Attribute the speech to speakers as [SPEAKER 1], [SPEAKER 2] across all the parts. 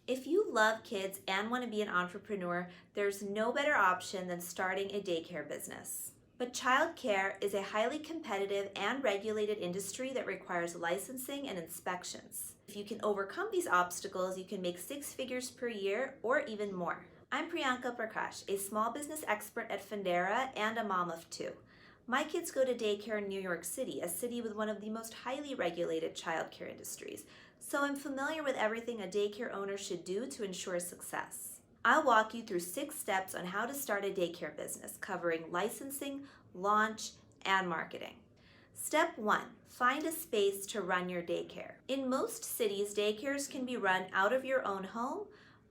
[SPEAKER 1] If you love kids and want to be an entrepreneur, there's no better option than starting a daycare business. But childcare is a highly competitive and regulated industry that requires licensing and inspections. If you can overcome these obstacles, you can make 6 figures per year or even more. I'm Priyanka Prakash, a small business expert at Fundera and a mom of 2. My kids go to daycare in New York City, a city with one of the most highly regulated childcare industries, so I'm familiar with everything a daycare owner should do to ensure success. I'll walk you through 6 steps on how to start a daycare business, covering licensing, launch, and marketing. Step 1. Find a space to run your daycare. In most cities, daycares can be run out of your own home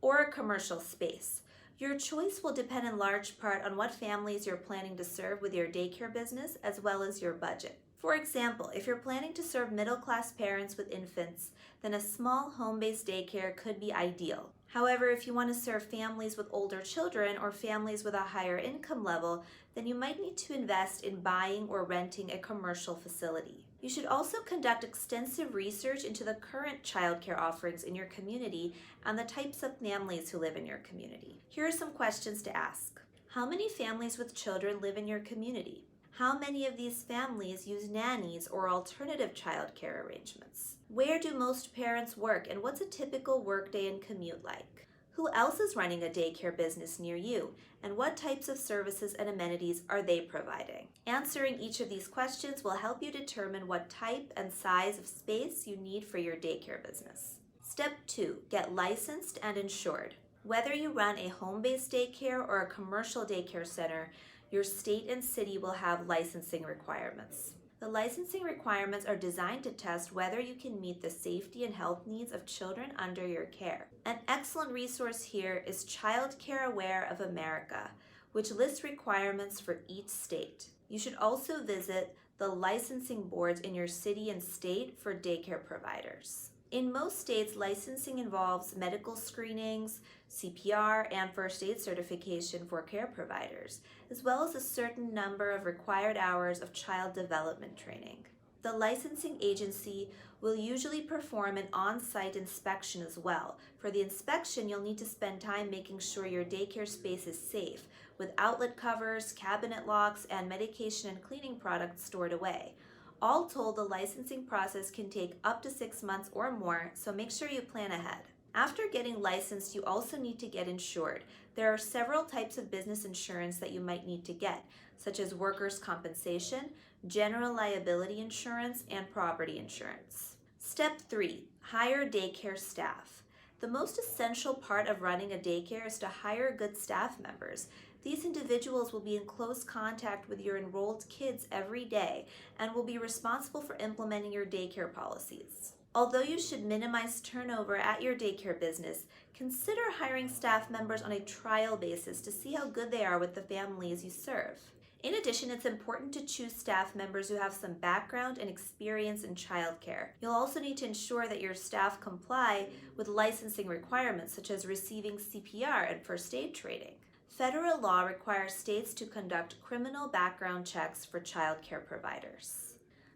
[SPEAKER 1] or a commercial space. Your choice will depend in large part on what families you're planning to serve with your daycare business, as well as your budget. For example, if you're planning to serve middle-class parents with infants, then a small home-based daycare could be ideal. However, if you want to serve families with older children or families with a higher income level, then you might need to invest in buying or renting a commercial facility. You should also conduct extensive research into the current childcare offerings in your community and the types of families who live in your community. Here are some questions to ask. How many families with children live in your community? How many of these families use nannies or alternative childcare arrangements? Where do most parents work, and what's a typical workday and commute like? Who else is running a daycare business near you, and what types of services and amenities are they providing? Answering each of these questions will help you determine what type and size of space you need for your daycare business. Step 2. Get licensed and insured. Whether you run a home-based daycare or a commercial daycare center, your state and city will have licensing requirements. The licensing requirements are designed to test whether you can meet the safety and health needs of children under your care. An excellent resource here is Child Care Aware of America, which lists requirements for each state. You should also visit the licensing boards in your city and state for daycare providers. In most states, licensing involves medical screenings, CPR, and first aid certification for care providers, as well as a certain number of required hours of child development training. The licensing agency will usually perform an on-site inspection as well. For the inspection, you'll need to spend time making sure your daycare space is safe, with outlet covers, cabinet locks, and medication and cleaning products stored away. All told, the licensing process can take up to 6 months or more, so make sure you plan ahead. After getting licensed, you also need to get insured. There are several types of business insurance that you might need to get, such as workers' compensation, general liability insurance, and property insurance. Step 3. Hire daycare staff. The most essential part of running a daycare is to hire good staff members. These individuals will be in close contact with your enrolled kids every day and will be responsible for implementing your daycare policies. Although you should minimize turnover at your daycare business, consider hiring staff members on a trial basis to see how good they are with the families you serve. In addition, it's important to choose staff members who have some background and experience in childcare. You'll also need to ensure that your staff comply with licensing requirements, such as receiving CPR and first aid training. Federal law requires states to conduct criminal background checks for childcare providers.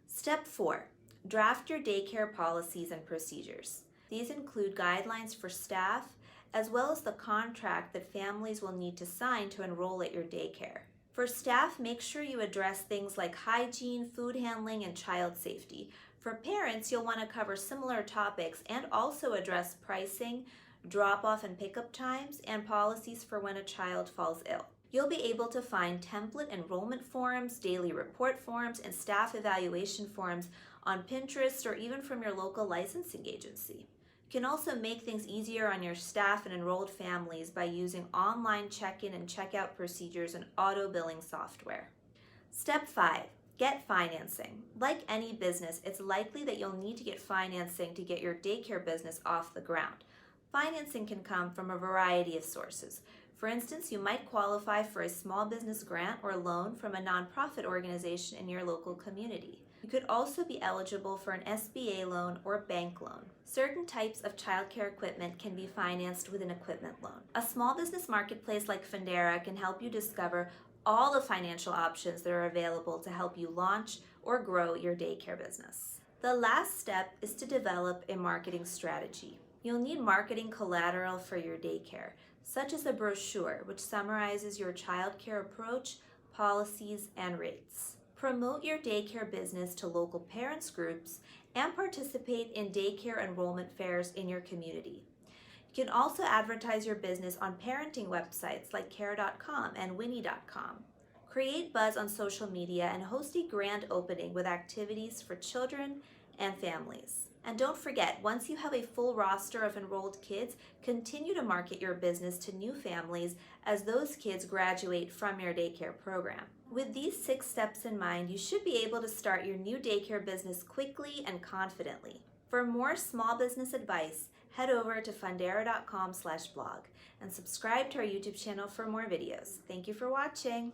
[SPEAKER 1] Step 4. Draft your daycare policies and procedures. These include guidelines for staff, as well as the contract that families will need to sign to enroll at your daycare. For staff, make sure you address things like hygiene, food handling, and child safety. For parents, you'll want to cover similar topics and also address pricing, drop-off and pickup times, and policies for when a child falls ill. You'll be able to find template enrollment forms, daily report forms, and staff evaluation forms on Pinterest or even from your local licensing agency. You can also make things easier on your staff and enrolled families by using online check-in and check-out procedures and auto-billing software. Step 5. Get financing. Like any business, it's likely that you'll need to get financing to get your daycare business off the ground. Financing can come from a variety of sources. For instance, you might qualify for a small business grant or loan from a nonprofit organization in your local community. You could also be eligible for an SBA loan or bank loan. Certain types of childcare equipment can be financed with an equipment loan. A small business marketplace like Fundera can help you discover all the financial options that are available to help you launch or grow your daycare business. The last step is to develop a marketing strategy. You'll need marketing collateral for your daycare, such as a brochure which summarizes your childcare approach, policies, and rates. Promote your daycare business to local parents groups and participate in daycare enrollment fairs in your community. You can also advertise your business on parenting websites like care.com and winnie.com. Create buzz on social media and host a grand opening with activities for children and families. And don't forget, once you have a full roster of enrolled kids, continue to market your business to new families as those kids graduate from your daycare program. With these 6 steps in mind, you should be able to start your new daycare business quickly and confidently. For more small business advice, head over to fundera.com/blog and subscribe to our YouTube channel for more videos. Thank you for watching.